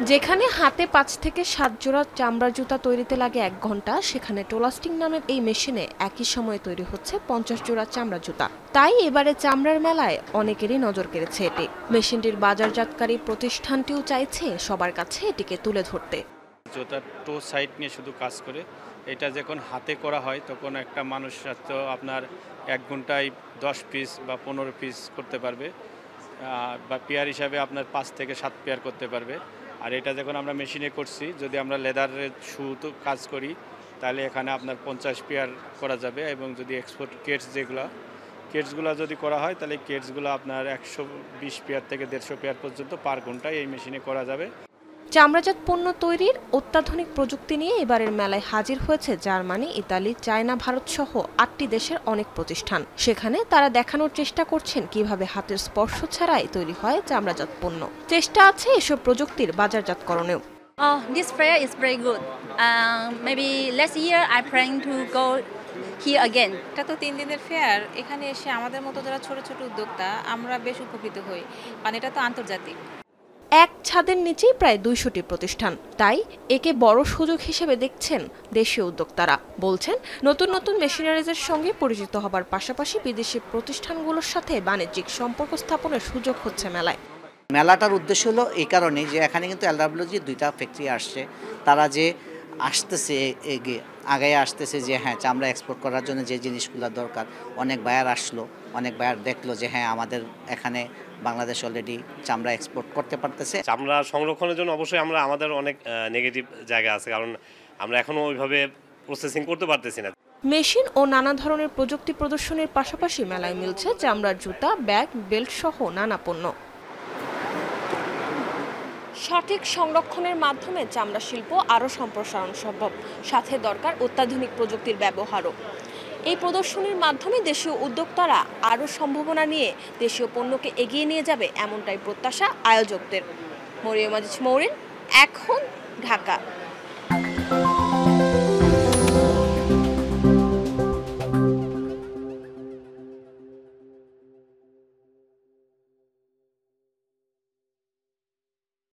যেখানে হাতে ৫ থেকে ৭ জোড়া চামড়ার জুতা তৈরিতে লাগে ১ ঘন্টা, সেখানে টোলাস্টিং নামের এই মেশিনে একই সময়ে তৈরি হচ্ছে ৫০ জোড়া চামড়া জুতা। তাই এবারে চামড়ার মেলায় অনেকেরই নজর কেড়েছে এটি। মেশিনটির বাজারজাতকারী প্রতিষ্ঠানটিও চাইছে সবার কাছে এটিকে তুলে ধরতে। জুতার টো সাইড নিয়ে শুধু কাজ করে, এটা যখন হাতে করা হয় তখন একটা মানুষ তো আপনার ১ ঘন্টায় ১০ পিস বা ১৫ পিস করতে পারবে, বা পেয়ার হিসাবে আপনার ৫ থেকে ৭ পেয়ার করতে পারবে। আর এটা যখন আমরা মেশিনে করছি, যদি আমরা লেদারের শু তো কাজ করি, তাহলে এখানে আপনার ৫০ পেয়ার করা যাবে। এবং যদি এক্সপোর্ট কেটসগুলো যদি করা হয়, তাহলে কেটসগুলো আপনার ১২০ পেয়ার থেকে ১৫০ পেয়ার পর্যন্ত পার ঘন্টায় এই মেশিনে করা যাবে। চামড়াজাত পণ্য তৈরির অত্যাধুনিক প্রযুক্তি নিয়ে এবারের মেলায় হাজির হয়েছে জার্মানি, ইতালি, চায়না, ভারত সহ ৮টি দেশের অনেক প্রতিষ্ঠান। সেখানে তারা দেখানোর চেষ্টা করছেন কিভাবে হাতের স্পর্শ ছাড়াই তৈরি হয় চামড়াজাত পণ্য। চেষ্টা আছে এসব প্রযুক্তির বাজারজাতকরণেও। This fair is very good. Maybe last year I plan to go here again. এটা তো ৩ দিনের ফেয়ার। এখানে এসে আমাদের মতো যারা ছোট ছোট উদ্যোক্তা আমরা বেশ উপকৃত হই, কারণ এটা তো আন্তর্জাতিক। এক ছাদের নিচেই প্রায় ২০০টি প্রতিষ্ঠান, তাই একে বড় সুযোগ হিসেবে দেখছেন দেশীয় উদ্যোক্তারা। বলছেন নতুন নতুন মেশিনারিজের সঙ্গে পরিচিত হবার পাশাপাশি বিদেশি প্রতিষ্ঠানগুলোর সাথে বাণিজ্যিক সম্পর্ক স্থাপনের সুযোগ হচ্ছে মেলায়। মেলাটার উদ্দেশ্য হলো এই কারণে যে এখানে কিন্তু এলডব্লিউজি ২টা ফ্যাক্টরি আসছে, তারা যে আসতেছে আগে আসতেছে যে হ্যাঁ চামড়া এক্সপোর্ট করার জন্য যে জিনিসগুলো দরকার, অনেক বায়ার আসলো, অনেক বায়ার দেখলো যে হ্যাঁ আমাদের এখানে বাংলাদেশ অলরেডি চামড়া এক্সপোর্ট করতে পারতেছে। চামড়া সংরক্ষণের জন্য অবশ্যই আমাদের অনেক নেগেটিভ জায়গা আছে, কারণ আমরা এখনো ওইভাবে প্রসেসিং করতে পারতেছি না। মেশিন ও নানা ধরনের প্রযুক্তি প্রদর্শনীর পাশাপাশি মেলায় মিলছে চামড়ার জুতা, ব্যাগ, বেল্ট সহ নানা পণ্য। সঠিক সংরক্ষণের মাধ্যমে চামড়া শিল্প আরও সম্প্রসারণ সম্ভব, সাথে দরকার অত্যাধুনিক প্রযুক্তির ব্যবহারও। এই প্রদর্শনীর মাধ্যমে দেশীয় উদ্যোক্তারা আরও সম্ভাবনা নিয়ে দেশীয় পণ্যকে এগিয়ে নিয়ে যাবে, এমনটাই প্রত্যাশা আয়োজকদের। মরিয়ম আজিজ মৌরিন, এখন, ঢাকা।